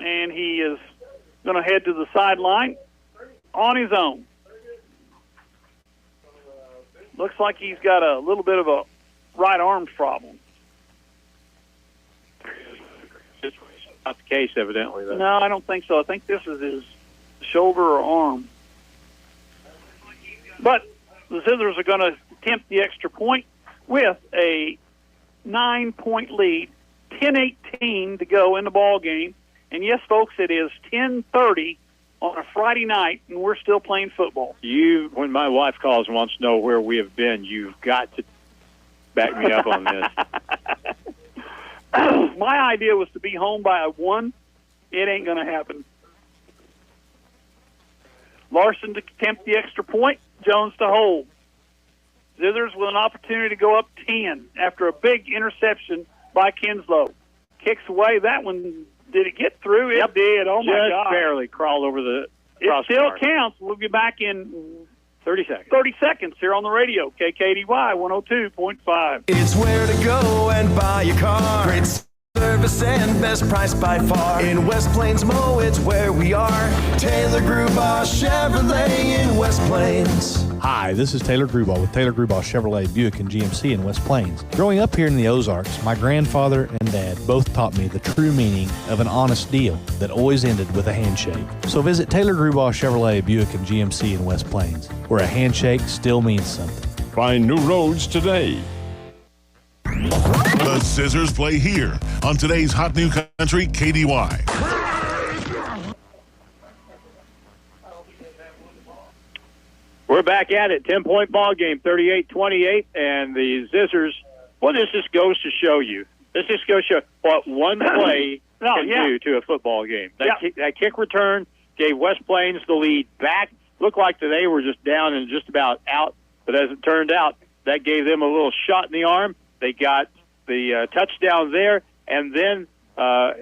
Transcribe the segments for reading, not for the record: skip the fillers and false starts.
and he is going to head to the sideline on his own. Looks like he's got a little bit of a right arm problem. It's not the case, evidently, though. No, I don't think so. I think this is his shoulder or arm. But the Zizzers are going to attempt the extra point with a 9-point lead, 10-18 to go in the ball game. And yes, folks, it is 10:30 on a Friday night, and we're still playing football. When my wife calls and wants to know where we have been, you've got to back me up on this. My idea was to be home by a 1. It ain't going to happen. Larson to attempt the extra point. Jones to hold. Zizzers with an opportunity to go up 10 after a big interception by Kinslow. Kicks away. That one, did it get through? It did. Oh, my God. Just barely crawled over the It still counts. We'll be back in 30 seconds. 30 seconds here on the radio. KKDY 102.5. It's where to go and buy your car. Great service and best price by far. In West Plains Mo, it's where we are. Taylor Grubaugh Chevrolet in West Plains. Hi, this is Taylor Grubaugh with Taylor Grubaugh Chevrolet Buick and GMC in West Plains. Growing up here in the Ozarks, my grandfather and dad both taught me the true meaning of an honest deal that always ended with a handshake. So visit Taylor Grubaugh Chevrolet Buick and GMC in West Plains, where a handshake still means something. Find new roads today. The Zizzers play here on today's Hot New Country KDY. We're back at it. 10-point ball game, 38-28, and the Zizzers. Well, this just goes to show you. This just goes to show what one play can do to a football game. That kick return gave West Plains the lead back. Looked like they were just down and just about out, but as it turned out, that gave them a little shot in the arm. They got the touchdown there, and then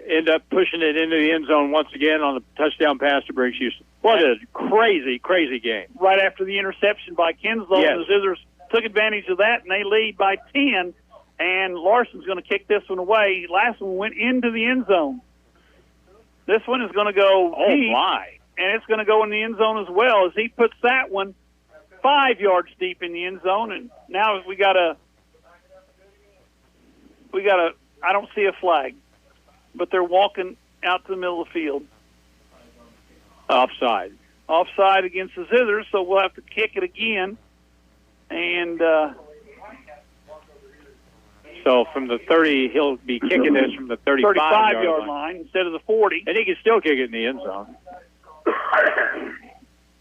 end up pushing it into the end zone once again on the touchdown pass to Briggs Houston. What a crazy, crazy game. Right after the interception by Kinslow, the Zizzers took advantage of that, and they lead by 10, and Larson's going to kick this one away. Last one went into the end zone. This one is going to go deep, and it's going to go in the end zone as well as he puts that one 5 yards deep in the end zone, and now we got a I don't see a flag, but they're walking out to the middle of the field. Offside Against the Zizzers, so we'll have to kick it again. And so from the 30, he'll be kicking this from the 35-yard line instead of the 40. And he can still kick it in the end zone.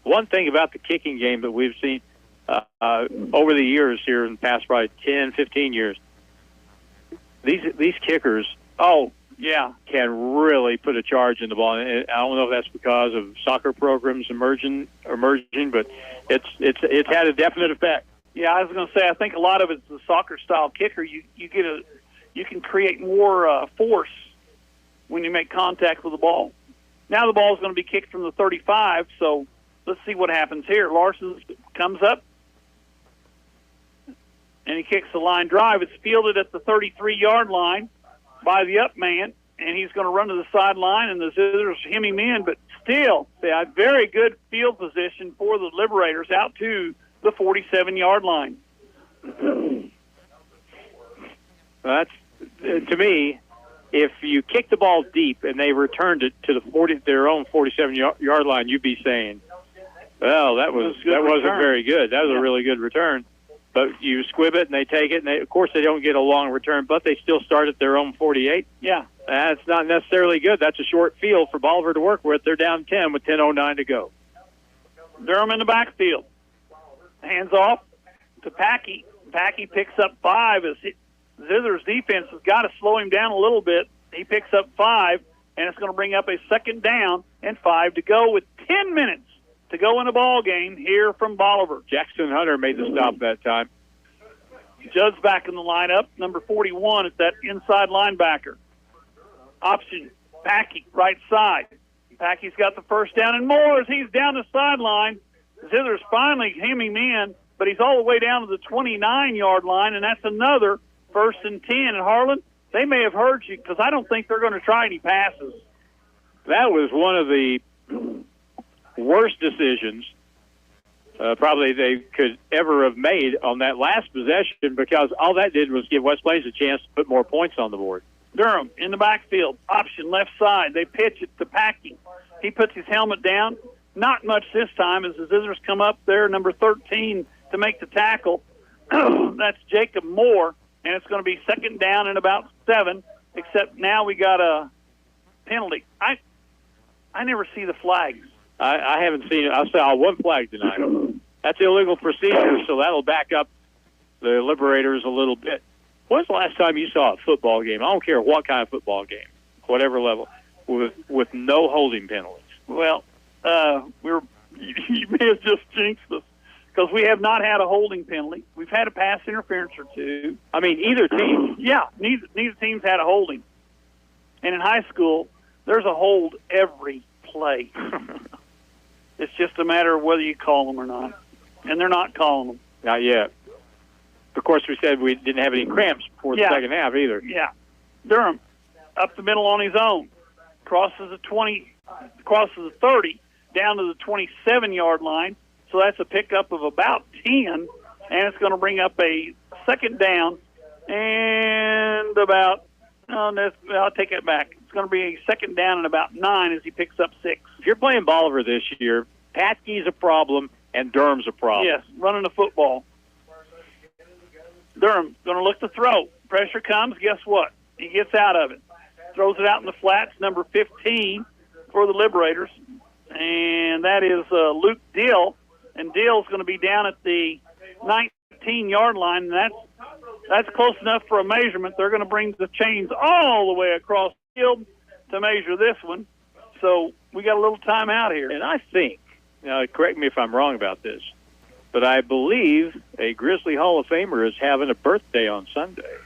One thing about the kicking game that we've seen over the years here in the past probably 10, 15 years, these kickers, can really put a charge in the ball. And I don't know if that's because of soccer programs emerging, but it's had a definite effect. Yeah, I was going to say I think a lot of it's the soccer style kicker. You can create more force when you make contact with the ball. Now the ball is going to be kicked from the 35, so let's see what happens here. Larson comes up, and he kicks the line drive. It's fielded at the 33-yard line by the up man, and he's going to run to the sideline, and the Zizzers hem him in, but still, a very good field position for the Liberators out to the 47-yard line. That's, to me, if you kick the ball deep and they returned it to their own 47-yard line, you'd be saying, well, that wasn't very good. That was a really good return. But you squib it and they take it, and of course they don't get a long return, but they still start at their own 48. Yeah. That's not necessarily good. That's a short field for Bolivar to work with. They're down 10 with 10:09 to go. Durham in the backfield. Hands off to Packey. Packey picks up 5 as Zizzer's defense has got to slow him down a little bit. He picks up 5, and it's going to bring up a second down and 5 to go with 10 minutes to go in the ball game here from Bolivar. Jackson Hunter made the stop that time. Judd's back in the lineup. Number 41 is that inside linebacker. Option, Packey, right side. Packey's got the first down and more as he's down the sideline. Zizzers finally hemming in, but he's all the way down to the 29-yard line, and that's another 1st and 10. And Harlan, they may have heard you because I don't think they're going to try any passes. that was one of the worst decisions probably they could ever have made on that last possession, because all that did was give West Plains a chance to put more points on the board. Durham in the backfield, option left side. They pitch it to Packy. He puts his helmet down. Not much this time as the Zizzers come up there, number 13, to make the tackle. That's Jacob Moore, and it's going to be second down and about 7, except now we got a penalty. I never see the flags. I haven't seen it. I saw one flag tonight. That's illegal procedure, so that'll back up the Liberators a little bit. When's the last time you saw a football game? I don't care what kind of football game, whatever level, with no holding penalties. Well, you may have just jinxed us, because we have not had a holding penalty. We've had a pass interference or two. I mean, either team. Yeah, neither team's had a holding. And in high school, there's a hold every play. It's just a matter of whether you call them or not. And they're not calling them. Not yet. Of course, we said we didn't have any cramps before the second half either. Yeah. Durham, up the middle on his own. Crosses the 30, down to the 27-yard line. So that's a pickup of about 10, and it's going to bring up a second down and about I'll take it back. It's going to be a second down and about 9 as he picks up 6. If you're playing Bolivar this year, Patkey's a problem and Durham's a problem. Yes, running the football. Durham going to look to throw. Pressure comes. Guess what? He gets out of it. Throws it out in the flats, number 15 for the Liberators. And that is Luke Dill. And Dill's going to be down at the 19-yard line. And that's close enough for a measurement. They're going to bring the chains all the way across the field to measure this one. So we got a little time out here. And I think, now correct me if I'm wrong about this, but I believe a Grizzly Hall of Famer is having a birthday on Sunday.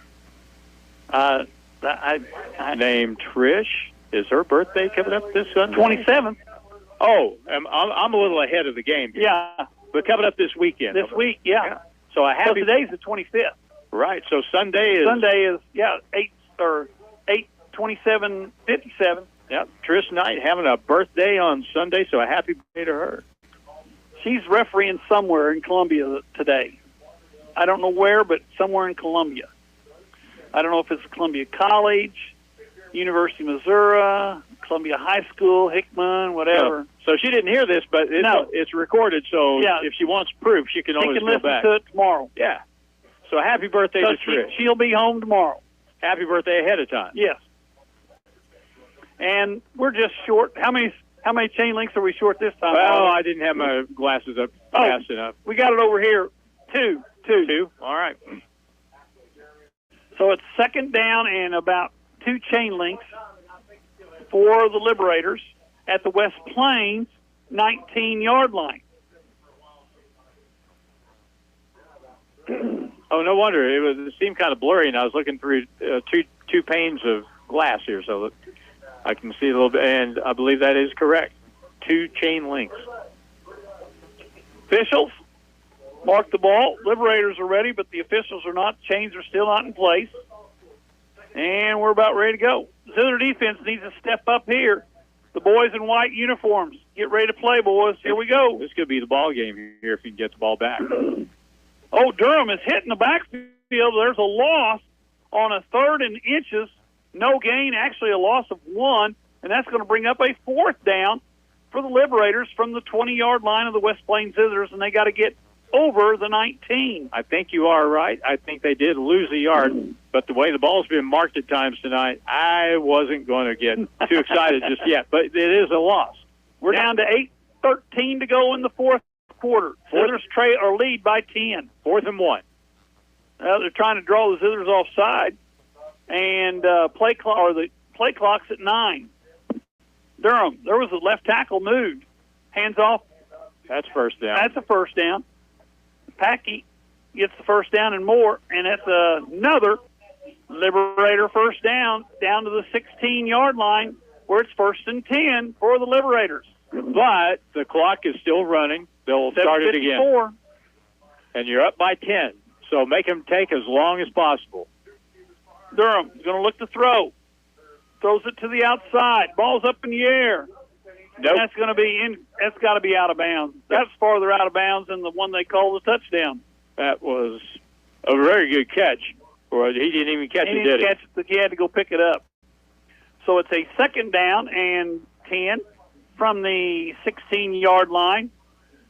Named Trish. Is her birthday coming up this Sunday? 27th. Oh, I'm a little ahead of the game here. Yeah. But coming up this weekend. This week, yeah. So a happy. So today's the 25th. Right. So Sunday is 8/27/57. Yep. Trish Knight having a birthday on Sunday, so a happy birthday to her. She's refereeing somewhere in Columbia today. I don't know where, but somewhere in Columbia. I don't know if it's Columbia College, University of Missouri, Columbia High School, Hickman, whatever. So she didn't hear this, but it's recorded, so if she wants proof, she can always go back. She can listen to it tomorrow. Yeah. So happy birthday to Trish. She'll be home tomorrow. Happy birthday ahead of time. Yes. And we're just short. How many chain links are we short this time? Well, I didn't have my glasses up fast enough. We got it over here. Two. All right. So it's second down and about 2 chain links for the Liberators at the West Plains 19-yard line. Oh, no wonder. It seemed kind of blurry, and I was looking through two panes of glass here so that I can see a little bit, and I believe that is correct. 2 chain links. Officials mark the ball. Liberators are ready, but the officials are not. Chains are still not in place. And we're about ready to go. Zither defense needs to step up here. The boys in white uniforms, get ready to play, boys. Here we go. This could be the ball game here if you can get the ball back. Oh, Durham is hitting the backfield. There's a loss on a 3rd and inches. No gain, actually a loss of 1, and that's going to bring up a 4th down for the Liberators from the 20-yard line of the West Plains Zizzers, and they got to get over the 19. I think you are right. I think they did lose a yard, but the way the ball's been marked at times tonight, I wasn't going to get too excited just yet, but it is a loss. We're down to 8:13 to go in the 4th quarter. Zizzers lead by 10. 4th and 1. They're trying to draw the Zizzers offside, and the play clock's at 9. Durham, there was a left tackle moved. Hands off. That's first down. That's a first down. Packy gets the first down and more, and that's another Liberator first down to the 16-yard line where it's 1st and 10 for the Liberators. But the clock is still running. They'll start it again. And you're up by 10, so make them take as long as possible. Durham is going to look to throw. throws it to the outside. Ball's up in the air. Nope. That's going to be that's got to be out of bounds. That's farther out of bounds than the one they call the touchdown. That was a very good catch. Or he didn't even catch it, did he? He didn't catch it. He had to go pick it up. So it's a 2nd down and 10 from the 16-yard line.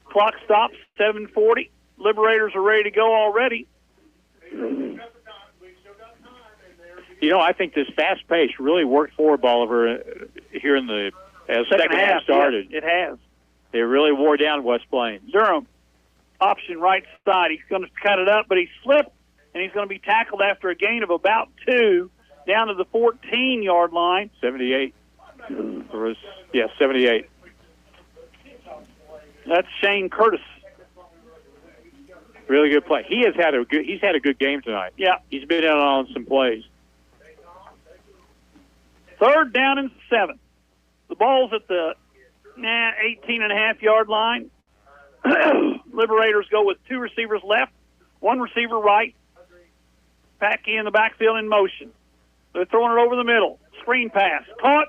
Clock stops, 7:40. Liberators are ready to go already. You know, I think this fast pace really worked for Bolivar here in the second half started. Yes, it has. They really wore down West Plains. Durham, option right side. He's going to cut it up, but he slipped, and he's going to be tackled after a gain of about 2 down to the 14-yard line. 78. 78. That's Shane Curtis. Really good play. He's had a good game tonight. Yeah. He's been in on some plays. 3rd down and 7. The ball's at the 18.5-yard line. Liberators go with 2 receivers left, 1 receiver right. Packy in the backfield in motion. They're throwing it over the middle. Screen pass. Caught.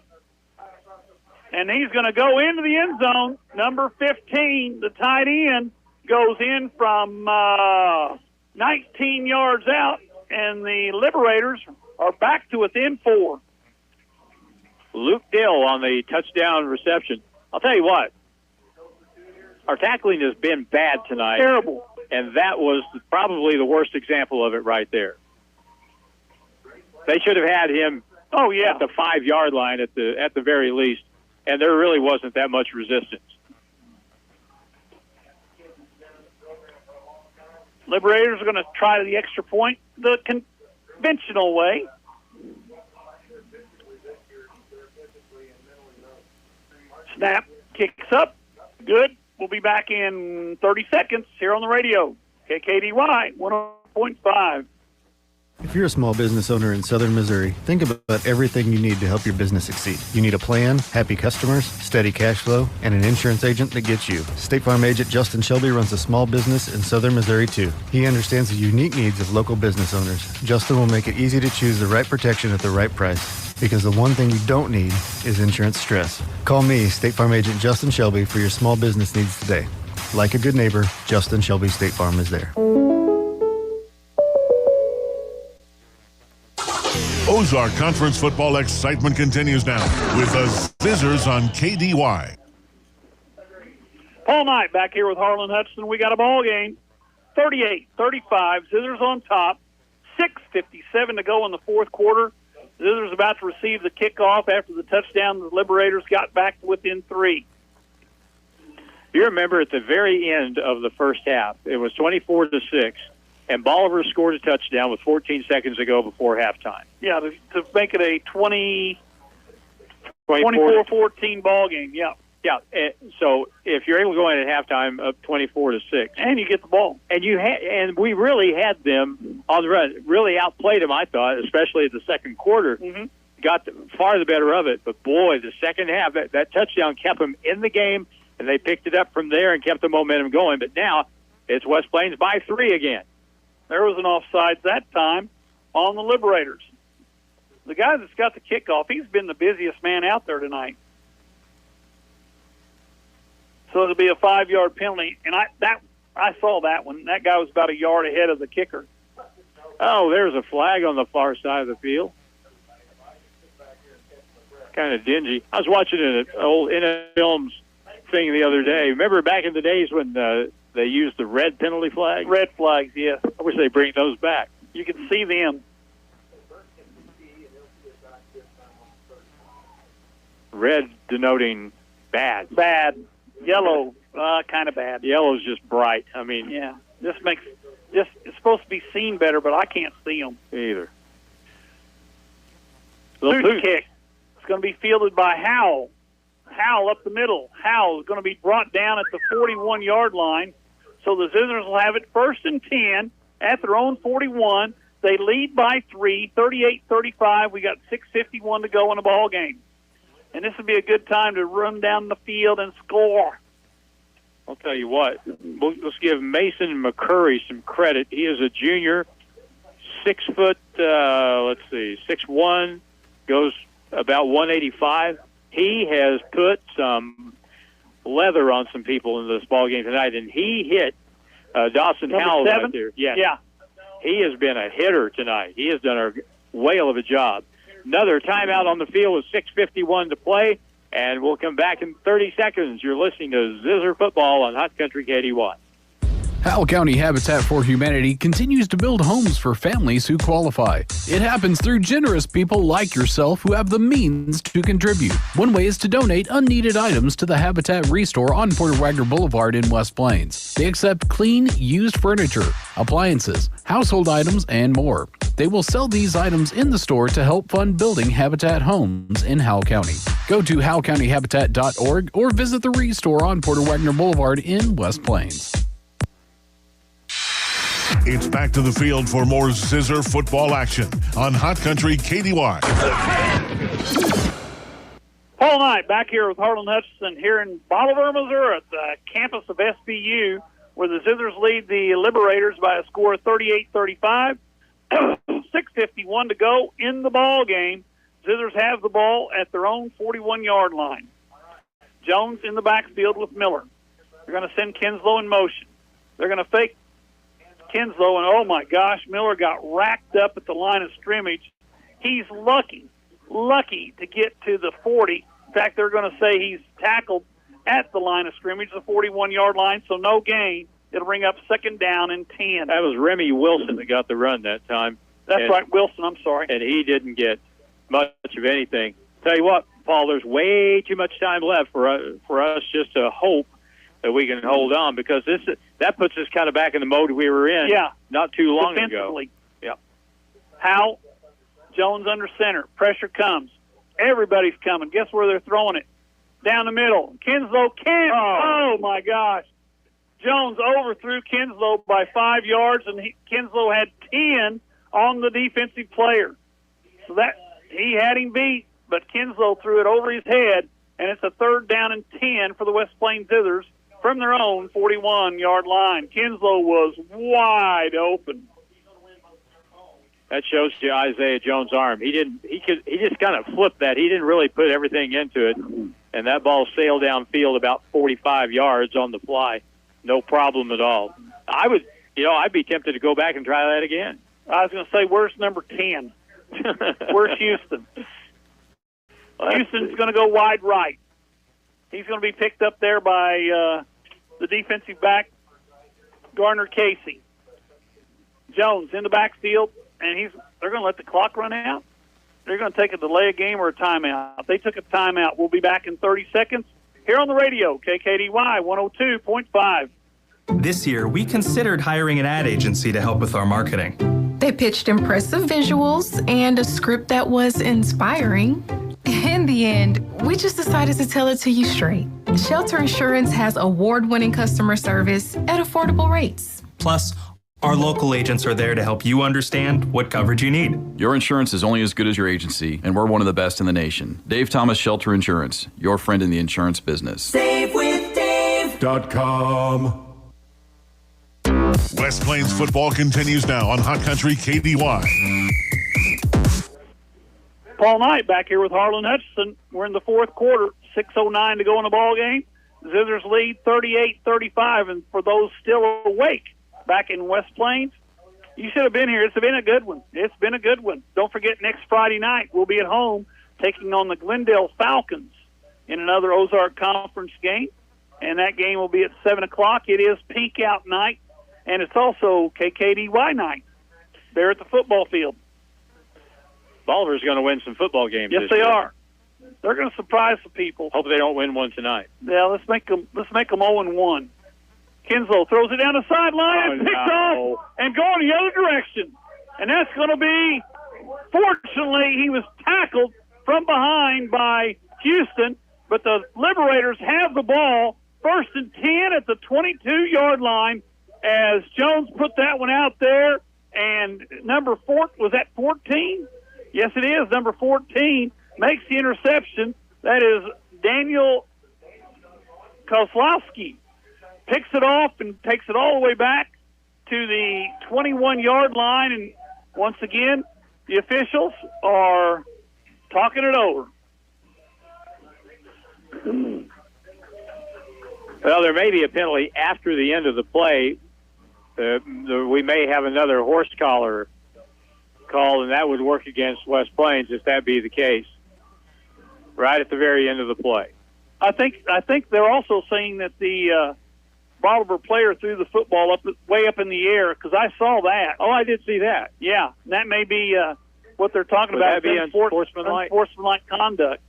And he's going to go into the end zone. Number 15, the tight end, goes in from 19 yards out, and the Liberators are back to within 4. Luke Dill on the touchdown reception. I'll tell you what, our tackling has been bad tonight. Terrible. And that was probably the worst example of it right there. They should have had him at the 5-yard line at the very least, and there really wasn't that much resistance. Liberators are going to try the extra point the conventional way. Snap, kicks up. Good. We'll be back in 30 seconds here on the radio. KKDY 100.5. If you're a small business owner in southern Missouri, think about everything you need to help your business succeed. You need a plan, happy customers, steady cash flow, and an insurance agent that gets you. State Farm agent Justin Shelby runs a small business in southern Missouri, too. He understands the unique needs of local business owners. Justin will make it easy to choose the right protection at the right price, because the one thing you don't need is insurance stress. Call me, State Farm agent Justin Shelby, for your small business needs today. Like a good neighbor, Justin Shelby State Farm is there. Ozark Conference football excitement continues now with the Zizzers on KDY. Paul Knight back here with Harlan Hudson. We got a ball game. 38-35. Zizzers on top. 6:57 to go in the 4th quarter. Zizzers about to receive the kickoff after the touchdown. The Liberators got back to within 3. You remember at the very end of the first half, it was 24-6. And Bolivar scored a touchdown with 14 seconds to go before halftime. Yeah, to make it a 24-14 ball game, yeah. Yeah, so if you're able to go in at halftime up 24-6. And you get the ball. And we really had them on the run. Really outplayed them, I thought, especially in the second quarter. Mm-hmm. Got far the better of it. But, boy, the second half, that touchdown kept them in the game, and they picked it up from there and kept the momentum going. But now it's West Plains by 3 again. There was an offside that time on the Liberators. The guy that's got the kickoff, he's been the busiest man out there tonight. So it'll be a 5-yard penalty. And I saw that one. That guy was about a yard ahead of the kicker. Oh, there's a flag on the far side of the field. Kind of dingy. I was watching an old NFL Films thing the other day. Remember back in the days when they used the red penalty flag? Red flags, yes. I wish they bring those back. You can see them. Red denoting bad. Bad. Yellow, kind of bad. Yellow's just bright. I mean, yeah. It's supposed to be seen better, but I can't see them either. Loose kick. It's going to be fielded by Howell. Howell up the middle. Howell is going to be brought down at the 41-yard line. So the Zizzers will have it 1st and 10 at their own 41. They lead by 3, 38-35. We got 6:51 to go in the ball game. And this would be a good time to run down the field and score. I'll tell you what. Let's give Mason McCurry some credit. He is a junior, 6'1", goes about 185. He has put some leather on some people in this ball game tonight, and he hit Dawson Howell right there. Yes. Yeah. He has been a hitter tonight. He has done a whale of a job. Another timeout on the field with 6:51 to play, and we'll come back in 30 seconds. You're listening to Zizzer Football on Hot Country KDY. Howell County Habitat for Humanity continues to build homes for families who qualify. It happens through generous people like yourself who have the means to contribute. One way is to donate unneeded items to the Habitat Restore on Porter Wagner Boulevard in West Plains. They accept clean, used furniture, appliances, household items, and more. They will sell these items in the store to help fund building Habitat homes in Howell County. Go to howellcountyhabitat.org or visit the Restore on Porter Wagner Boulevard in West Plains. It's back to the field for more Zizzer football action on Hot Country KDY. Paul Knight back here with Harlan Hutchinson here in Bolivar, Missouri, at the campus of SBU, where the Zizzers lead the Liberators by a score of 38-35. 6:51 to go in the ball game. Zizzers have the ball at their own 41-yard line. Jones in the backfield with Miller. They're going to send Kinslow in motion. They're going to fake Kinslow, and oh my gosh, Miller got racked up at the line of scrimmage. He's lucky to get to the 40. In fact, they're going to say he's tackled at the line of scrimmage, the 41-yard line, so no gain. It'll bring up 2nd down and 10. That was Remy Wilson that got the run that time. That's right, Wilson, I'm sorry. And he didn't get much of anything. Tell you what, Paul, there's way too much time left for us just to hope that we can hold on, because that puts us kind of back in the mode we were in not too long ago. Yeah. Howell, Jones under center. Pressure comes. Everybody's coming. Guess where they're throwing it? Down the middle. Kinslow can't. Oh my gosh. Jones overthrew Kinslow by 5 yards, and Kinslow had 10 on the defensive player. So that he had him beat, but Kinslow threw it over his head, and it's a 3rd down and 10 for the West Plains Zizzers from their own 41-yard line. Kinslow was wide open. That shows you Isaiah Jones' arm. He just kind of flipped that. He didn't really put everything into it, and that ball sailed downfield about 45 yards on the fly. No problem at all. I'd be tempted to go back and try that again. I was going to say, where's number 10? Where's Houston? Houston's going to go wide right. Going to be picked up there by the defensive back, Garner Casey. Jones in the backfield, and they're going to let the clock run out. They're going to take a delay of game or a timeout. They took a timeout. We'll be back in 30 seconds here on the radio, KKDY 102.5. This year, we considered hiring an ad agency to help with our marketing. They pitched impressive visuals and a script that was inspiring. In the end, we just decided to tell it to you straight. Shelter Insurance has award-winning customer service at affordable rates. Plus, our local agents are there to help you understand what coverage you need. Your insurance is only as good as your agency, and we're one of the best in the nation. Dave Thomas, Shelter Insurance, your friend in the insurance business. SaveWithDave.com. West Plains football continues now on Hot Country KDY. Paul Knight back here with Harlan Hutchinson. We're in the 4th quarter, 6:09 to go in the ball game. Zizzers lead 38-35, and for those still awake back in West Plains, you should have been here. It's been a good one. Don't forget, next Friday night we'll be at home taking on the Glendale Falcons in another Ozark Conference game, and that game will be at 7 o'clock. It is Pink Out night, and it's also KKDY night there at the football field. Bolivar's going to win some football games. Yes, they are. They're going to surprise the people. Hope they don't win one tonight. Yeah, let's make them 0-1. Kinslow throws it down the sideline and picks off and going the other direction. And that's going to be, fortunately, he was tackled from behind by Houston, but the Liberators have the ball 1st and 10 at the 22-yard line as Jones put that one out there. And number 4, was that 14? Yes, it is. Number 14 makes the interception. That is Daniel Kozlowski. Picks it off and takes it all the way back to the 21-yard line. And once again, the officials are talking it over. Well, there may be a penalty after the end of the play. We may have another horse collar called, and that would work against West Plains if that be the case. Right at the very end of the play. I think they're also saying that the Bolivar player threw the football way up in the air, because I saw that. Oh, I did see that. Yeah, that may be what they're talking about. Would that be unsportsmanlike? Unsportsmanlike conduct.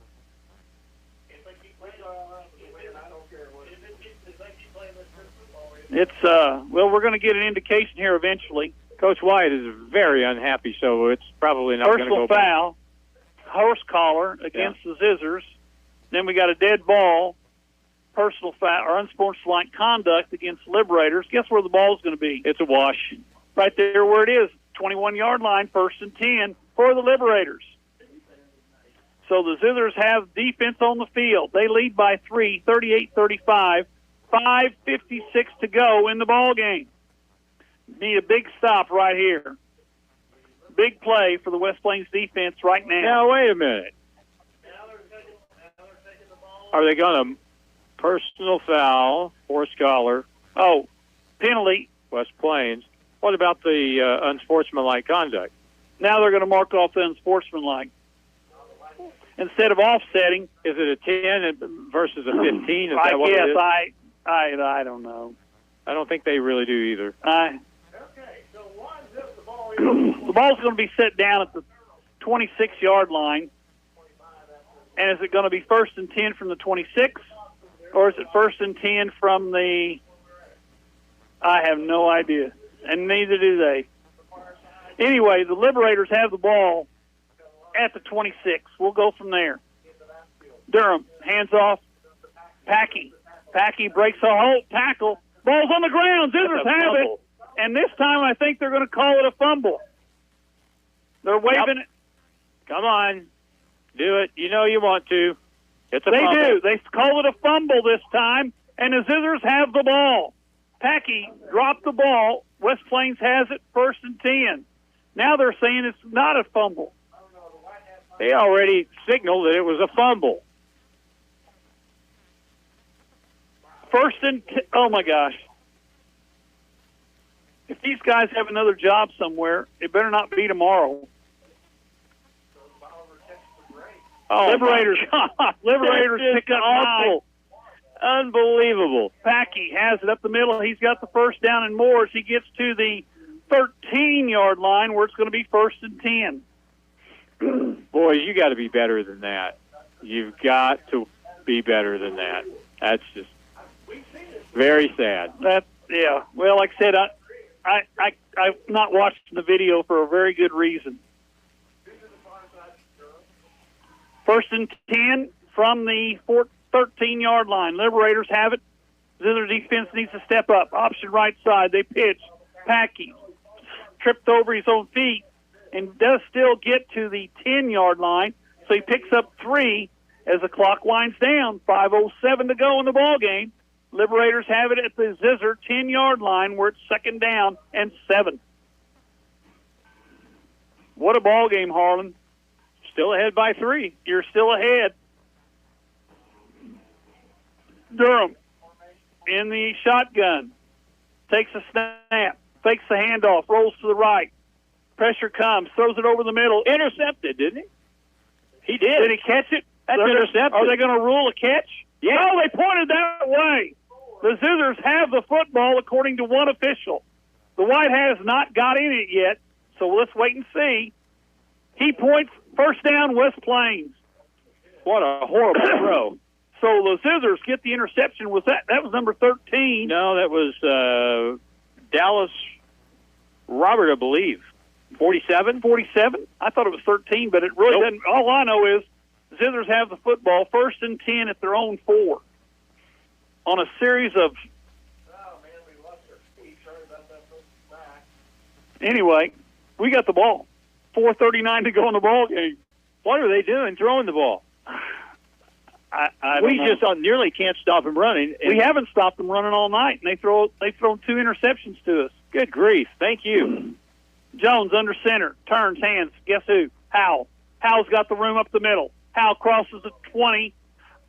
It's well, we're going to get an indication here eventually. Coach White is very unhappy, so it's probably not going to go. Personal foul, horse collar against the Zizzers. Then we got a dead ball, personal foul or unsportsmanlike conduct against Liberators. Guess where the ball's going to be? It's a wash. Right there where it is, 21-yard line, 1st and 10 for the Liberators. So the Zizzers have defense on the field. They lead by 3, 38-35. 5:56 to go in the ball game. Need a big stop right here. Big play for the West Plains defense right now. Now, wait a minute. Are they going to personal foul, horse collar? Oh, penalty. West Plains. What about the unsportsmanlike conduct? Now they're going to mark off the unsportsmanlike. Instead of offsetting. Is it a 10 versus a 15? Is I that what guess it is? I don't know. I don't think they really do either. The ball's going to be set down at the 26-yard line. And is it going to be 1st and 10 from the 26, or is it 1st and 10 from the? I have no idea, and neither do they. Anyway, the Liberators have the ball at the 26. We'll go from there. Durham, hands off. Packy breaks a whole tackle. Ball's on the ground. Zizzers have it. And this time I think they're going to call it a fumble. They're waving it. Come on. Do it. You know you want to. It's a fumble. They do. They call it a fumble this time, and the Zizzers have the ball. Packy dropped the ball. West Plains has it, 1st and 10. Now they're saying it's not a fumble. They already signaled that it was a fumble. 1st and oh my gosh. If these guys have another job somewhere, it better not be tomorrow. Oh, Liberators pick up awful. 9. Unbelievable. Packy has it up the middle. He's got the first down and more as he gets to the 13-yard line where it's going to be 1st and 10. Boys, you got to be better than that. You've got to be better than that. That's just very sad. Yeah. Well, like I said, I've not watched the video for a very good reason. 1st and 10 from the 13-yard line. Liberators have it. Zither defense needs to step up. Option right side. They pitch. Packy tripped over his own feet and does still get to the 10-yard line. So he picks up 3 as the clock winds down. 5:07 to go in the ball game. Liberators have it at the Zizzer 10-yard line where it's 2nd down and 7. What a ball game, Harlan. Still ahead by 3. You're still ahead. Durham in the shotgun. Takes a snap. Fakes the handoff. Rolls to the right. Pressure comes. Throws it over the middle. Intercepted, didn't he? He did. Did he catch it? That's intercepted. Are they going to rule a catch? Yeah. No, they pointed that way. The Zizzers have the football according to one official. The White has not got in it yet, so let's wait and see. He points 1st down, West Plains. What a horrible throw. So the Zizzers get the interception. Was that was number 13? No, that was Dallas Robert, I believe. 47? 47? I thought it was 13, but it really doesn't. All I know is Zizzers have the football 1st and 10 at their own 4 on a series of. Anyway, we got the ball. 4:39 to go in the ball game. What are they doing throwing the ball? We just nearly can't stop them running. We haven't stopped them running all night, and they've thrown 2 interceptions to us. Good grief. Thank you. Jones under center. Turns, hands. Guess who? Howell. Howell's got the room up the middle. Howell crosses the 20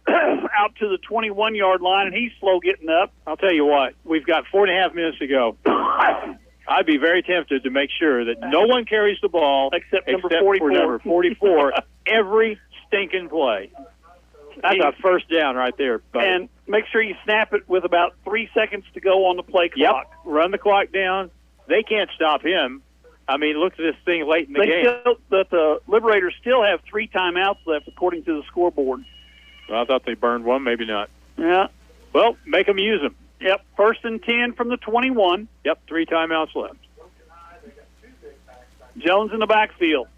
out to the 21-yard line, and he's slow getting up. I'll tell you what, we've got 4.5 minutes to go. I'd be very tempted to make sure that no one carries the ball except number 44. For number 44 every stinking play. That's a first down right there, buddy. And make sure you snap it with about 3 seconds to go on the play clock. Yep, run the clock down. They can't stop him. I mean, look at this thing late in the game. The Liberators still have 3 timeouts left, according to the scoreboard. Well, I thought they burned one, maybe not. Yeah. Well, make them use them. Yep, 1st and 10 from the 21. Yep, 3 timeouts left. Jones in the backfield.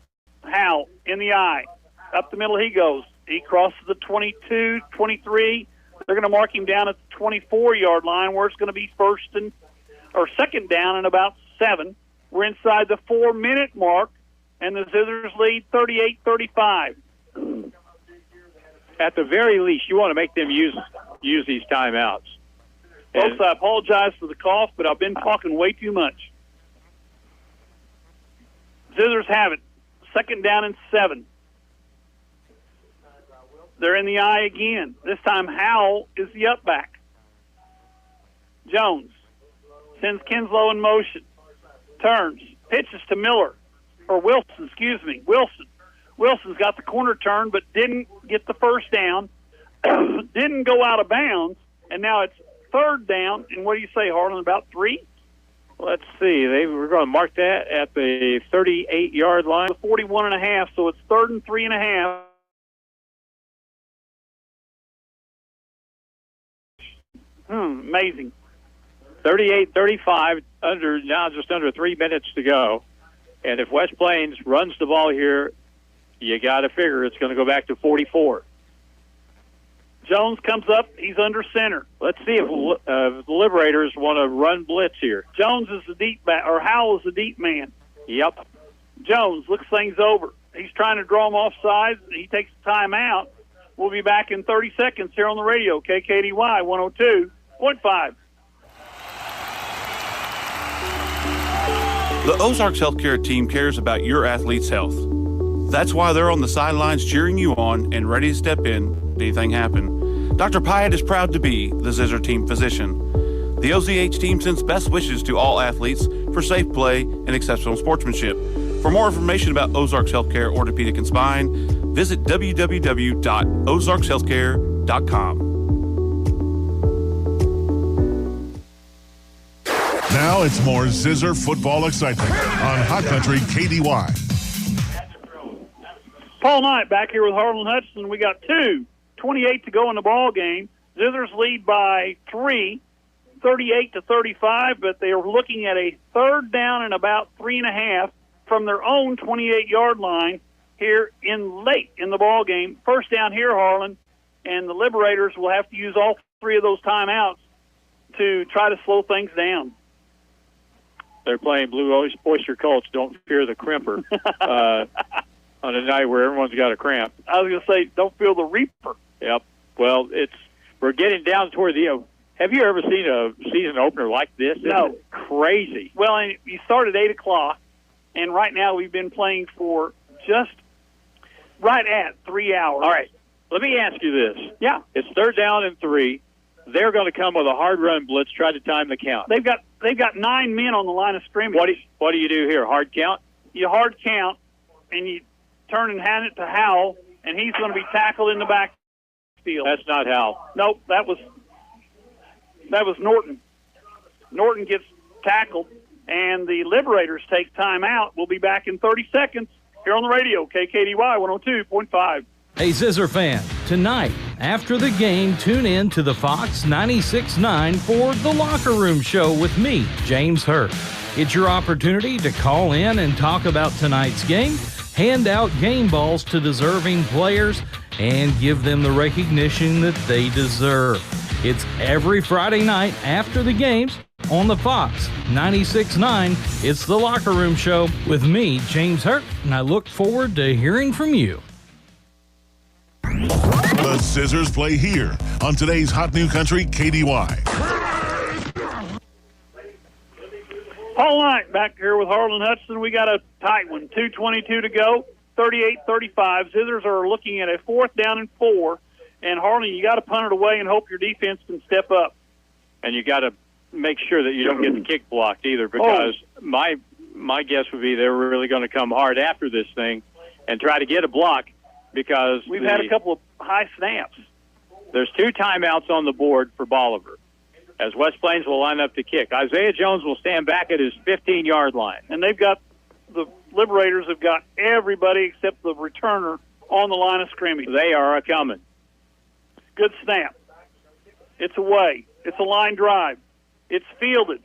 Howell in the eye. Up the middle he goes. He crosses the 22, 23. They're going to mark him down at the 24-yard line where it's going to be second down and about 7. We're inside the 4-minute mark, and the Zizzers lead 38-35. At the very least, you want to make them use these timeouts. Folks, I apologize for the cough, but I've been talking way too much. Zizzers have it. 2nd down and 7. They're in the eye again. This time Howell is the up back. Jones sends Kinslow in motion. Turns. Pitches to Miller. Or Wilson, excuse me. Wilson's got the corner turn but didn't get the first down. Didn't go out of bounds. And now it's 3rd down. And what do you say, Harlan, about 3? Let's see. We're going to mark that at the 38-yard line. The 41.5, so it's 3rd and 3.5. Amazing. 38-35, just under 3 minutes to go. And if West Plains runs the ball here, you got to figure it's going to go back to 44. Jones comes up. He's under center. Let's see if the Liberators want to run blitz here. Jones is the deep back, or Howell is the deep man. Yep. Jones looks things over. He's trying to draw him off sides. He takes the timeout. We'll be back in 30 seconds here on the radio, KKDY 102.5. The Ozarks Healthcare team cares about your athlete's health. That's why they're on the sidelines cheering you on and ready to step in if anything happen. Dr. Pyatt is proud to be the Zizzer team physician. The OZH team sends best wishes to all athletes for safe play and exceptional sportsmanship. For more information about Ozarks Healthcare Orthopedic and Spine, visit www.ozarkshealthcare.com. Now it's more Zizzer football excitement on Hot Country KDY. Paul Knight back here with Harlan Hudson. We got 2:28 to go in the ball game. Zizzers lead by 3, 38-35, but they are looking at a 3rd down and about 3.5 from their own 28-yard line here late in the ball game. First down here, Harlan, and the Liberators will have to use all 3 of those timeouts to try to slow things down. They're playing Blue Oyster Cults, Don't Fear the Crimper, on a night where everyone's got a cramp. I was going to say, don't feel the reaper. Yep. Well, we're getting down toward the have you ever seen a season opener like this? No. It's crazy. Well, and you start at 8 o'clock, and right now we've been playing for just right at 3 hours. All right. Let me ask you this. Yeah. It's 3rd down and 3. They're going to come with a hard run blitz, try to time the count. They've got 9 men on the line of scrimmage. What do you do here? Hard count? You hard count, and you turn and hand it to Howell, and he's going to be tackled in the backfield. That's not Howell. Nope, that was Norton. Norton gets tackled, and the Liberators take time out. We'll be back in 30 seconds here on the radio, KKDY 102.5. Hey, Zizzer fan, tonight, after the game, tune in to the Fox 96.9 for The Locker Room Show with me, James Hurt. It's your opportunity to call in and talk about tonight's game, hand out game balls to deserving players, and give them the recognition that they deserve. It's every Friday night after the games on the Fox 96.9. It's The Locker Room Show with me, James Hurt, and I look forward to hearing from you. The Zizzers play here on today's Hot New Country KDY. Paul Knight back here with Harlan Hudson. We got a tight one. 2:22 to go. 38-35. Zizzers are looking at a 4th down and 4. And, Harley, you got to punt it away and hope your defense can step up. And you got to make sure that you don't get the kick blocked either, because my guess would be they're really going to come hard after this thing and try to get a block, because we've had a couple of high snaps. There's 2 timeouts on the board for Bolivar, as West Plains will line up to kick. Isaiah Jones will stand back at his 15-yard line. And the Liberators have got everybody except the returner on the line of scrimmage. They are a-coming. Good snap. It's away. It's a line drive. It's fielded.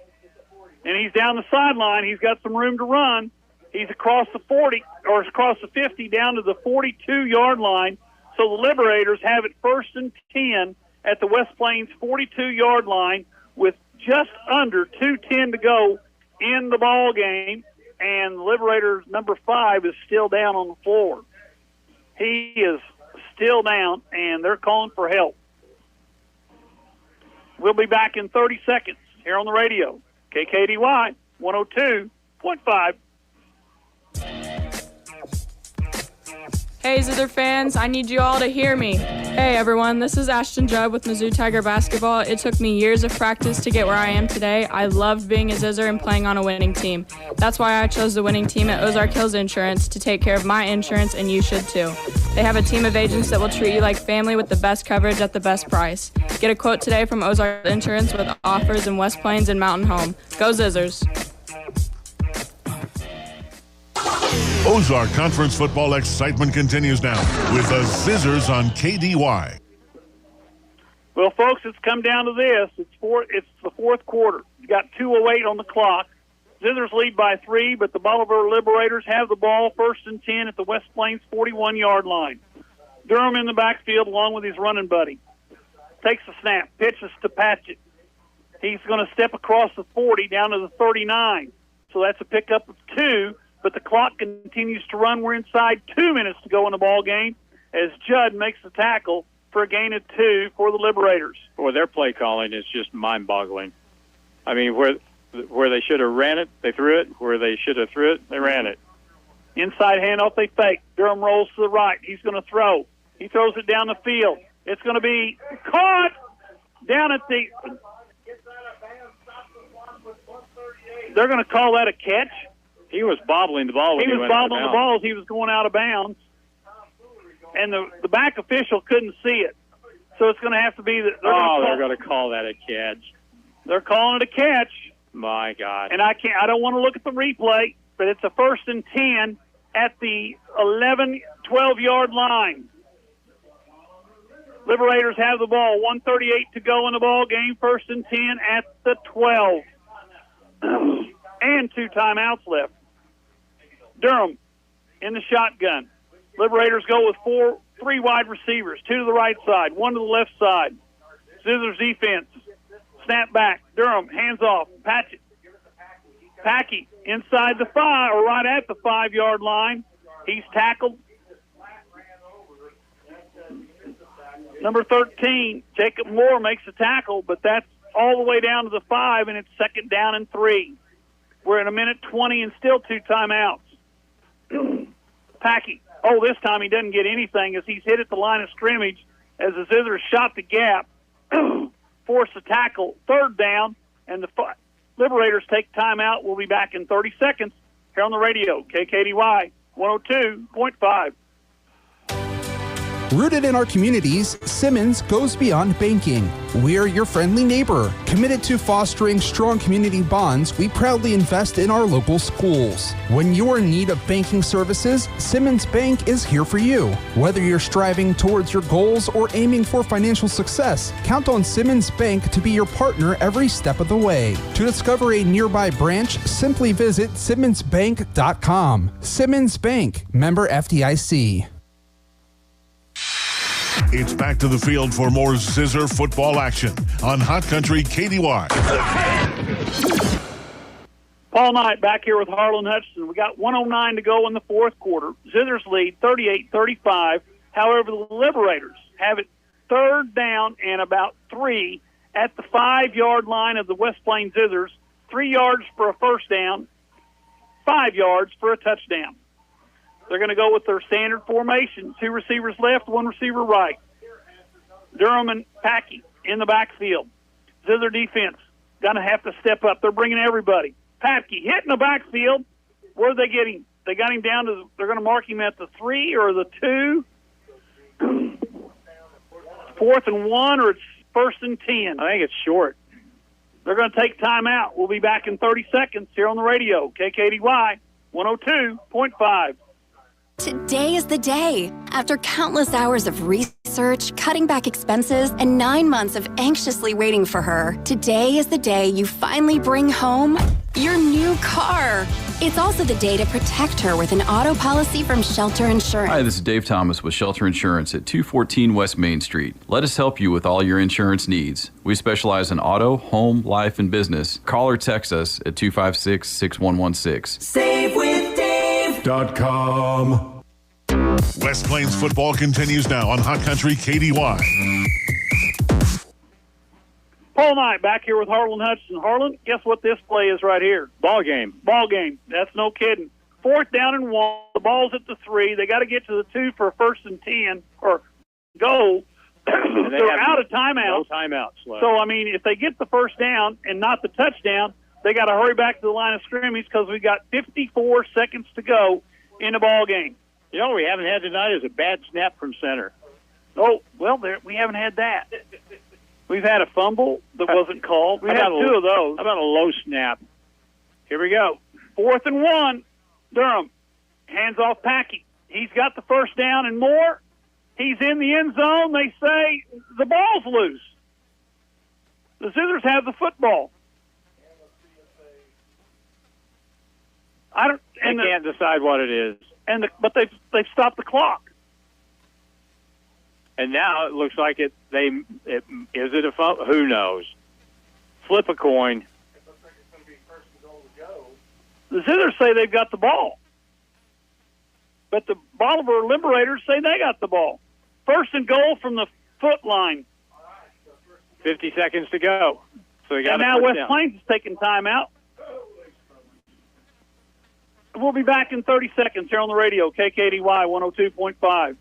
And he's down the sideline. He's got some room to run. He's across the 40, or across the 50, down to the 42-yard line. So the Liberators have it 1st and 10 at the West Plains 42-yard line with just under 2:10 to go in the ball game. And the Liberators' number 5 is still down on the floor. He is still down, and they're calling for help. We'll be back in 30 seconds here on the radio. KKDY 102.5. Hey, Zither fans, I need you all to hear me. Hey, everyone, this is Ashton Judd with Mizzou Tiger Basketball. It took me years of practice to get where I am today. I loved being a Zizzer and playing on a winning team. That's why I chose the winning team at Ozark Hills Insurance to take care of my insurance, and you should too. They have a team of agents that will treat you like family with the best coverage at the best price. Get a quote today from Ozark Insurance with offers in West Plains and Mountain Home. Go Zizzers! Ozark Conference football excitement continues now with the Zizzers on KDY. Well, folks, it's come down to this. It's the 4th quarter. You got 2:08 on the clock. Zizzers lead by 3, but the Bolivar Liberators have the ball 1st and 10 at the West Plains 41-yard line. Durham in the backfield along with his running buddy. Takes the snap, pitches to Patchett. He's going to step across the 40 down to the 39. So that's a pickup of 2. But the clock continues to run. We're inside 2 minutes to go in the ball game as Judd makes the tackle for a gain of 2 for the Liberators. Boy, their play calling is just mind-boggling. I mean, where they should have ran it, they threw it. Where they should have threw it, they ran it. Inside handoff, they fake. Durham rolls to the right. He's going to throw. He throws it down the field. It's going to be caught down at the... They're going to call that a catch. He was bobbling the ball. He was bobbling the ball as he was going out of bounds. And the back official couldn't see it. So it's going to have to be that they're going to call that a catch. They're calling it a catch. My God. And I don't want to look at the replay, but it's a 1st and 10 at the 12-yard line. Liberators have the ball. 1:38 to go in the ball game. 1st and 10 at the 12. And 2 timeouts left. Durham in the shotgun. Liberators go with 3 wide receivers, 2 to the right side, 1 to the left side. Zizzers defense. Snap back. Durham hands off. Patchett. Packey inside the 5, or right at the 5-yard line. He's tackled. Number 13, Jacob Moore makes a tackle, but that's all the way down to the 5, and it's 2nd down and 3. We're in 1:20 and still 2 timeouts. Packey. Oh, this time he doesn't get anything as he's hit at the line of scrimmage as the Zizzers shot the gap, force the tackle, 3rd down, and the Liberators take timeout. We'll be back in 30 seconds here on the radio, KKDY 102.5. Rooted in our communities, Simmons goes beyond banking. We're your friendly neighbor. Committed to fostering strong community bonds, we proudly invest in our local schools. When you're in need of banking services, Simmons Bank is here for you. Whether you're striving towards your goals or aiming for financial success, count on Simmons Bank to be your partner every step of the way. To discover a nearby branch, simply visit simmonsbank.com. Simmons Bank, member FDIC. It's back to the field for more Zizzer football action on Hot Country KDY. Paul Knight back here with Harlan Hutchinson. We got 1:09 to go in the 4th quarter. Zizzers lead 38-35. However, the Liberators have it 3rd down and about 3 at the 5-yard line of the West Plains Zizzers. 3 yards for a 1st down, 5 yards for a touchdown. They're going to go with their standard formation. 2 receivers left, 1 receiver right. Durham and Packey in the backfield. Zizzer defense going to have to step up. They're bringing everybody. Packey hitting the backfield. Where are they getting? They got him down to, they're going to mark him at the 3 or the 2. 4th and 1, or it's 1st and 10. I think it's short. They're going to take time out. We'll be back in 30 seconds here on the radio. KKDY 102.5. Today is the day. After countless hours of research, cutting back expenses, and 9 months of anxiously waiting for her, today is the day you finally bring home your new car. It's also the day to protect her with an auto policy from Shelter Insurance. Hi, this is Dave Thomas with Shelter Insurance at 214 West Main Street. Let us help you with all your insurance needs. We specialize in auto, home, life, and business. Call or text us at 256-6116. SaveWithDave.com. West Plains football continues now on Hot Country KDY. Paul Knight back here with Harlan Hudson. Harlan, guess what this play is right here? Ball game. Ball game. That's no kidding. 4th down and 1. The ball's at the 3. They got to get to the 2 for 1st and 10 or goal. They're out of timeouts. No timeouts left. So, I mean, if they get the first down and not the touchdown, they got to hurry back to the line of scrimmage because we got 54 seconds to go in the ball game. You know what we haven't had tonight is a bad snap from center. Oh, well, we haven't had that. We've had a fumble that wasn't called. We had 2 of those. How about a low snap? Here we go. 4th and 1. Durham. Hands off Packey. He's got the first down and more. He's in the end zone. They say the ball's loose. The Zizzers have the football. They can't decide what it is. But they've stopped the clock. And now it looks like is it a fumble? Who knows? Flip a coin. The Zizzers say they've got the ball. But the Bolivar Liberators say they got the ball. 1st and goal from the foot line. 50 seconds to go. So we got. And now West Plains is taking time out. We'll be back in 30 seconds here on the radio, KKDY 102.5.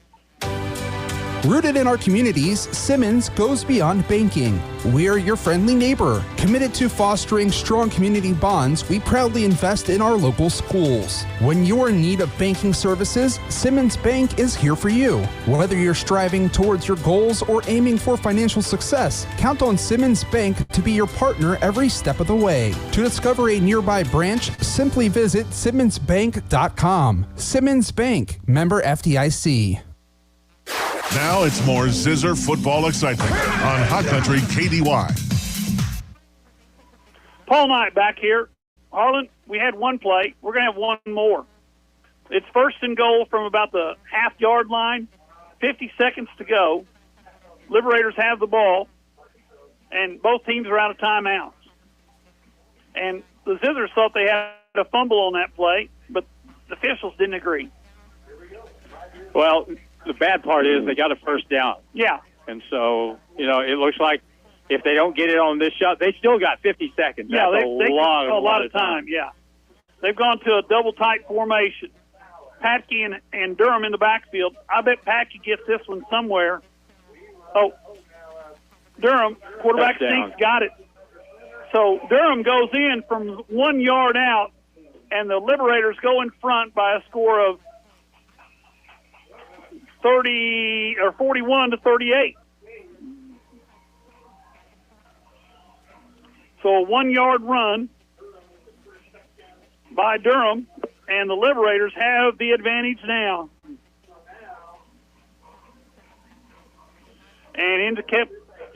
Rooted in our communities, Simmons goes beyond banking. We're your friendly neighbor. Committed to fostering strong community bonds, we proudly invest in our local schools. When you're in need of banking services, Simmons Bank is here for you. Whether you're striving towards your goals or aiming for financial success, count on Simmons Bank to be your partner every step of the way. To discover a nearby branch, simply visit simmonsbank.com. Simmons Bank, member FDIC. Now it's more Zizzer football excitement on Hot Country KDY. Paul Knight back here. Harlan, we had one play. We're going to have one more. It's 1st and goal from about the half-yard line. 50 seconds to go. Liberators have the ball, and both teams are out of timeouts. And the Zizzers thought they had a fumble on that play, but the officials didn't agree. Well, the bad part is they got a first down. Yeah. And so, it looks like if they don't get it on this shot, they still got 50 seconds. Yeah, That's a lot of time. Yeah. They've gone to a double tight formation. Packey and Durham in the backfield. I bet Packey gets this one somewhere. Oh, Durham, quarterback sneaks, got it. So Durham goes in from 1 yard out, and the Liberators go in front by a score of 41 to 38. So a 1 yard run by Durham, and the Liberators have the advantage now. And in to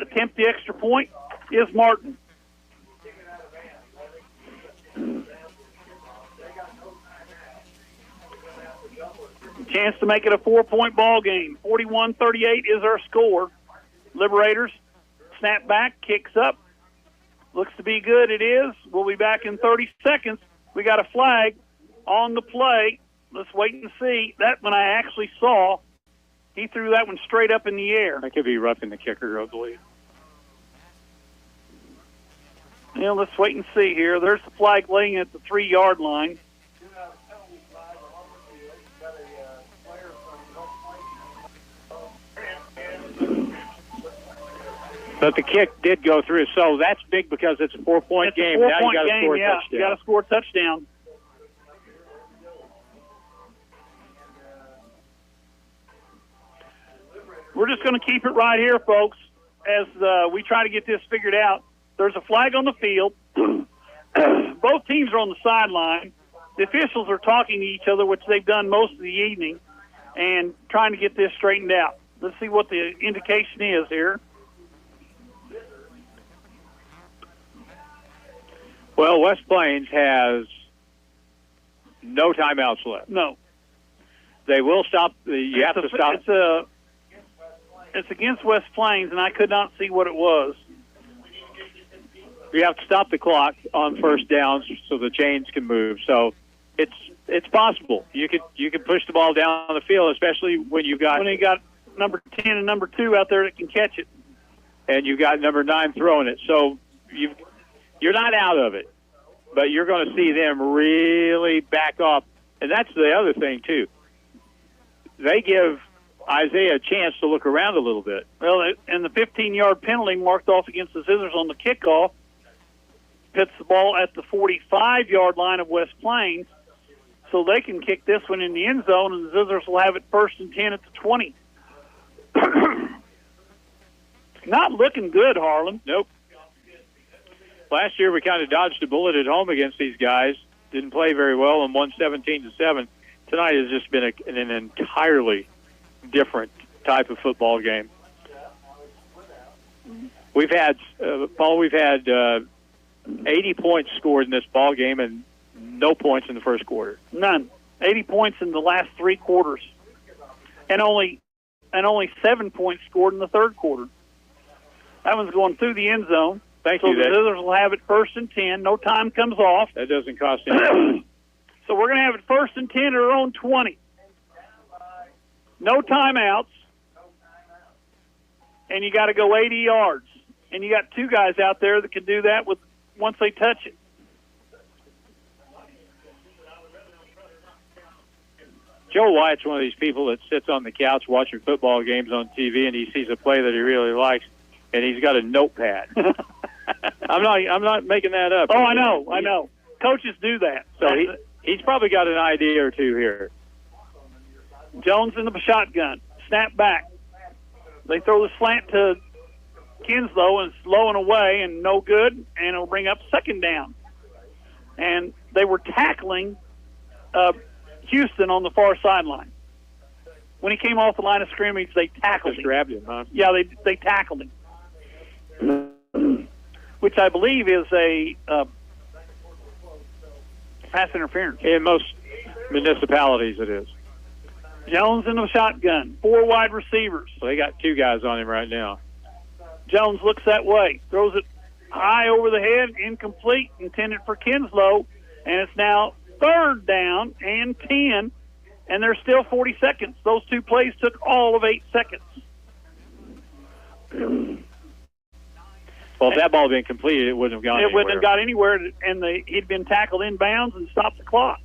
attempt the extra point is Martin. Chance to make it a 4-point ball game. 41-38 is our score. Liberators snap back, kicks up. Looks to be good. It is. We'll be back in 30 seconds. We got a flag on the play. Let's wait and see. That one I actually saw. He threw that one straight up in the air. That could be roughing the kicker, I believe. Let's wait and see here. There's the flag laying at the 3 yard line. But the kick did go through, so that's big because it's a 4-point game. Now you got to score a touchdown. You got to score a touchdown. We're just going to keep it right here, folks, as we try to get this figured out. There's a flag on the field. Both teams are on the sideline. The officials are talking to each other, which they've done most of the evening, and trying to get this straightened out. Let's see what the indication is here. Well, West Plains has no timeouts left. No. They will stop. You have to stop. It's against West Plains, and I could not see what it was. You have to stop the clock on first downs so the chains can move. So it's possible. You could push the ball down the field, especially when you got number 10 and number 2 out there that can catch it, and you got number 9 throwing it. So you're not out of it, but you're going to see them really back off. And that's the other thing too. They give Isaiah a chance to look around a little bit. Well, and the 15-yard penalty marked off against the Zizzers on the kickoff puts the ball at the 45-yard line of West Plains, so they can kick this one in the end zone, and the Zizzers will have it 1st and 10 at the 20. Not looking good, Harlan. Nope. Last year we kind of dodged a bullet at home against these guys. Didn't play very well and won 17-7. Tonight has just been an entirely different type of football game. We've had, Paul, 80 points scored in this ball game and no points in the first quarter. None. 80 points in the last 3 quarters, and only 7 points scored in the third quarter. That one's going through the end zone. Thank you. So the Zizzers will have it 1st and 10. No time comes off. That doesn't cost anything. So we're going to have it 1st and 10 at our own 20. No timeouts. And you got to go 80 yards. And you got 2 guys out there that can do that once they touch it. Joe Wyatt's one of these people that sits on the couch watching football games on TV, and he sees a play that he really likes, and he's got a notepad. I'm not making that up. Oh, I know. Coaches do that. So he's probably got an idea or two here. Jones in the shotgun. Snap back. They throw the slant to Kinslow, and it's low and away and no good, and it'll bring up 2nd down. And they were tackling Houston on the far sideline. When he came off the line of scrimmage, they tackled him. Just grabbed him, huh? Yeah, they tackled him, which I believe is a pass interference. In most municipalities, it is. Jones in the shotgun. 4 wide receivers. So they got 2 guys on him right now. Jones looks that way, throws it high over the head, incomplete, intended for Kinslow, and it's now 3rd down and 10, and there's still 40 seconds. Those 2 plays took all of 8 seconds. Well, if that ball had been completed, it wouldn't have gone anywhere. It wouldn't have got anywhere, and he'd been tackled inbounds and stopped the clock,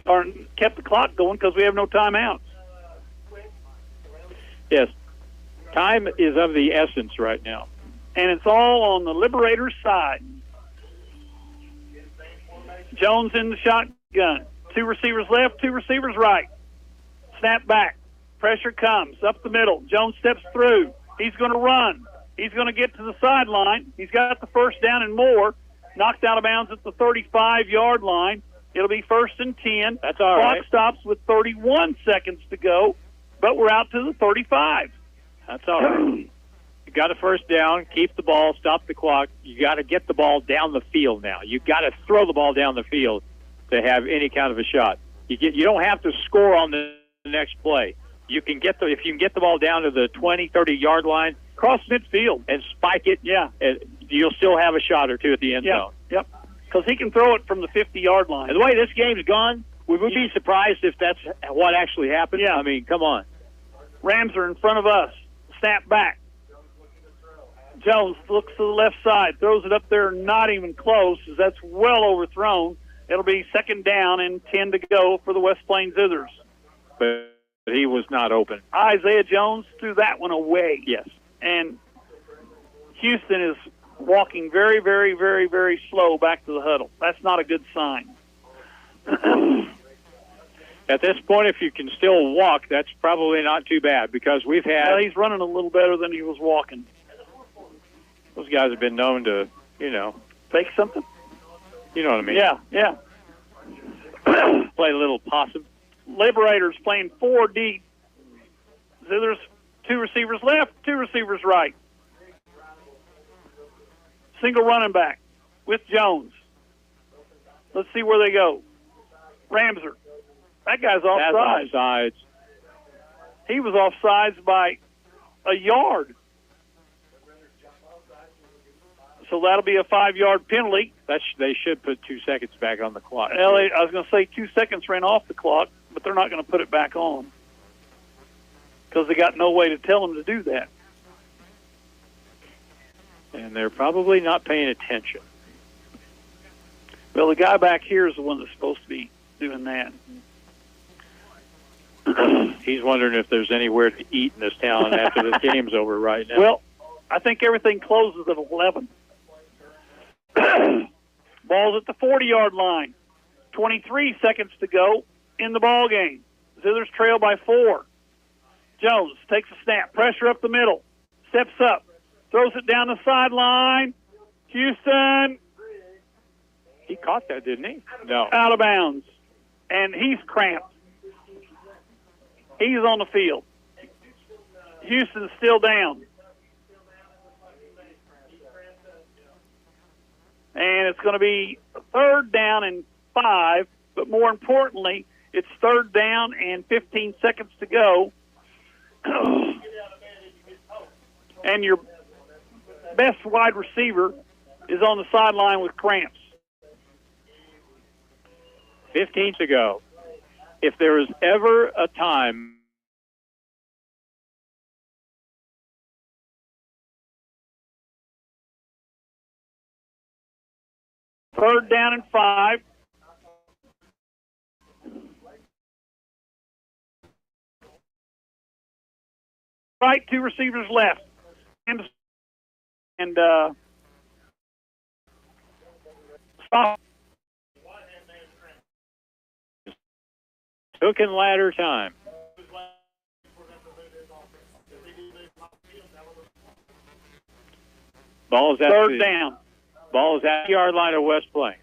or kept the clock going because we have no timeouts. Yes. Time is of the essence right now. And it's all on the Liberators' side. Jones in the shotgun. 2 receivers left, 2 receivers right. Snap back. Pressure comes up the middle. Jones steps through. He's going to run. He's going to get to the sideline. He's got the 1st down and more. Knocked out of bounds at the 35-yard line. It'll be 1st and 10. That's all right. Clock stops with 31 seconds to go, but we're out to the 35. That's all right. You got a 1st down, keep the ball, stop the clock. You got to get the ball down the field now. You got to throw the ball down the field to have any kind of a shot. You don't have to score on the next play. You can if you can get the ball down to the 20, 30-yard line, cross midfield and spike it. Yeah, you'll still have a shot or 2 at the end zone. Yep. Because he can throw it from the 50-yard line. And the way this game's gone, we would be surprised if that's what actually happened. Yeah. I mean, come on. Rams are in front of us. Snap back. Jones looks to the left side, throws it up there, not even close, as that's well overthrown. It'll be 2nd down and 10 to go for the West Plains Zizzers. But he was not open. Isaiah Jones threw that one away. Yes. And Houston is walking very, very, very, very slow back to the huddle. That's not a good sign. At this point, if you can still walk, that's probably not too bad because we've had... Well, he's running a little better than he was walking. Those guys have been known to, Fake something? You know what I mean? Yeah. Play a little possum. Liberators playing 4 deep. Zizzers, 2 receivers left, 2 receivers right. Single running back with Jones. Let's see where they go. Ramser. That guy's offsides. Offsides. He was offsides by a yard. So that'll be a 5-yard penalty. They should put 2 seconds back on the clock. Well, I was going to say 2 seconds ran off the clock, but they're not going to put it back on because they got no way to tell them to do that. And they're probably not paying attention. Well, the guy back here is the one that's supposed to be doing that. He's wondering if there's anywhere to eat in this town after this game's over right now. Well, I think everything closes at 11. Ball's at the 40-yard line. 23 seconds to go in the ball game. Zizzers trail by 4. Jones takes a snap. Pressure up the middle. Steps up. Throws it down the sideline. Houston. He caught that, didn't he? No. Out of bounds. And he's cramped. He's on the field. Houston's still down. And it's going to be 3rd down and 5, but more importantly, it's 3rd down and 15 seconds to go. And your best wide receiver is on the sideline with cramps. 15 to go. If there was ever a time Third down and 5. Right, 2 receivers left. And stop. Hook and ladder time. Ball is at 3rd down. Ball is at the yard line of West Plains.